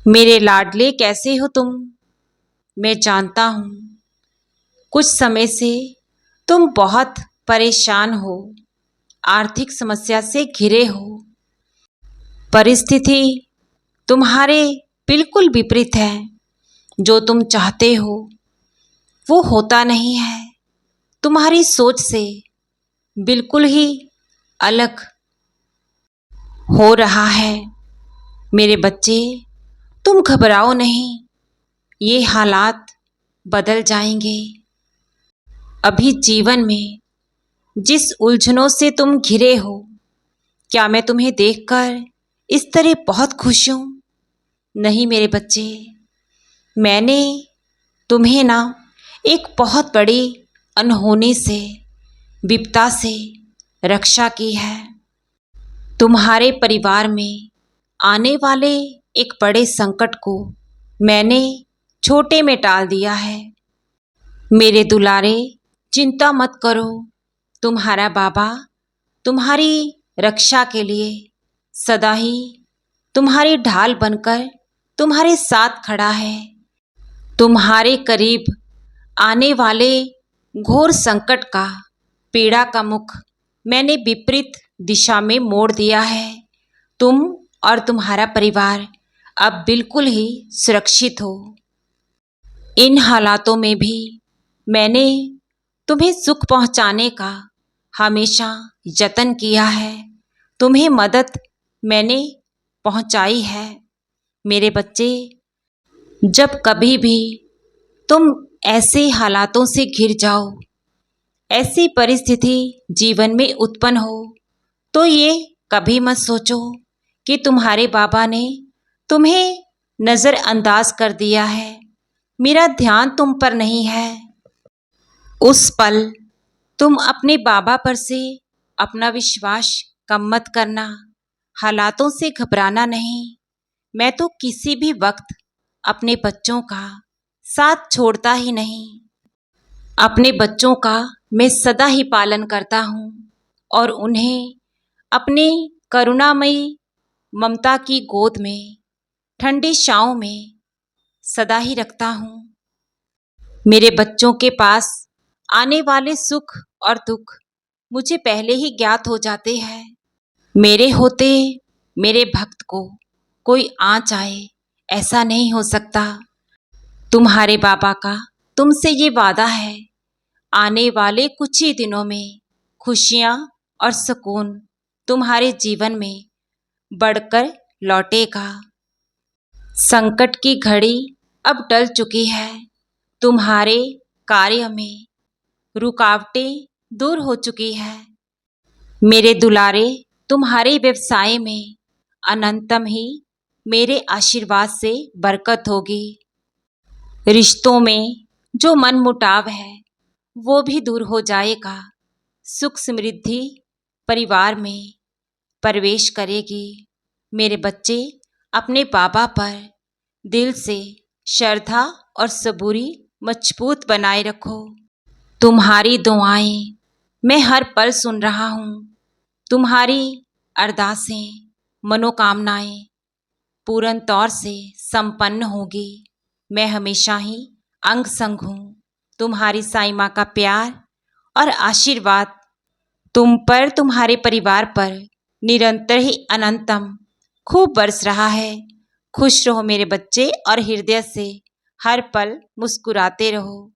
मेरे लाडले, कैसे हो तुम? मैं जानता हूँ कुछ समय से तुम बहुत परेशान हो, आर्थिक समस्या से घिरे हो। परिस्थिति तुम्हारे बिल्कुल विपरीत है। जो तुम चाहते हो वो होता नहीं है। तुम्हारी सोच से बिल्कुल ही अलग हो रहा है। मेरे बच्चे, तुम घबराओ नहीं, ये हालात बदल जाएंगे। अभी जीवन में जिस उलझनों से तुम घिरे हो, क्या मैं तुम्हें देखकर इस तरह बहुत खुश हूँ? नहीं मेरे बच्चे, मैंने तुम्हें ना एक बहुत बड़ी अनहोनी से, विपदा से रक्षा की है। तुम्हारे परिवार में आने वाले एक बड़े संकट को मैंने छोटे में टाल दिया है। मेरे दुलारे, चिंता मत करो। तुम्हारा बाबा तुम्हारी रक्षा के लिए सदा ही तुम्हारी ढाल बनकर तुम्हारे साथ खड़ा है। तुम्हारे करीब आने वाले घोर संकट का, पीड़ा का मुख मैंने विपरीत दिशा में मोड़ दिया है। तुम और तुम्हारा परिवार अब बिल्कुल ही सुरक्षित हो। इन हालातों में भी मैंने तुम्हें सुख पहुंचाने का हमेशा यत्न किया है। तुम्हें मदद मैंने पहुंचाई है। मेरे बच्चे, जब कभी भी तुम ऐसे हालातों से घिर जाओ, ऐसी परिस्थिति जीवन में उत्पन्न हो, तो ये कभी मत सोचो कि तुम्हारे बाबा ने तुम्हें नज़रअंदाज कर दिया है। मेरा ध्यान तुम पर नहीं है। उस पल तुम अपने बाबा पर से अपना विश्वास कम मत करना। हालातों से घबराना नहीं। मैं तो किसी भी वक्त अपने बच्चों का साथ छोड़ता ही नहीं। अपने बच्चों का मैं सदा ही पालन करता हूँ और उन्हें अपनी करुणामयी ममता की गोद में, ठंडी छाँव में सदा ही रखता हूँ। मेरे बच्चों के पास आने वाले सुख और दुख मुझे पहले ही ज्ञात हो जाते हैं। मेरे होते मेरे भक्त को कोई आँच आए, ऐसा नहीं हो सकता। तुम्हारे बाबा का तुमसे ये वादा है, आने वाले कुछ ही दिनों में खुशियाँ और सुकून तुम्हारे जीवन में बढ़कर लौटेगा। संकट की घड़ी अब टल चुकी है। तुम्हारे कार्य में रुकावटें दूर हो चुकी है। मेरे दुलारे, तुम्हारे व्यवसाय में अनंतम ही मेरे आशीर्वाद से बरकत होगी। रिश्तों में जो मनमुटाव है वो भी दूर हो जाएगा। सुख समृद्धि परिवार में प्रवेश करेगी। मेरे बच्चे, अपने बाबा पर दिल से श्रद्धा और सबूरी मजबूत बनाए रखो। तुम्हारी दुआएं मैं हर पल सुन रहा हूँ। तुम्हारी अरदासें, मनोकामनाएं पूर्ण तौर से संपन्न होगी। मैं हमेशा ही अंग संग हूँ। तुम्हारी साईं माँ का प्यार और आशीर्वाद तुम पर, तुम्हारे परिवार पर निरंतर ही अनंतम खूब बरस रहा है। खुश रहो मेरे बच्चे और हृदय से हर पल मुस्कुराते रहो।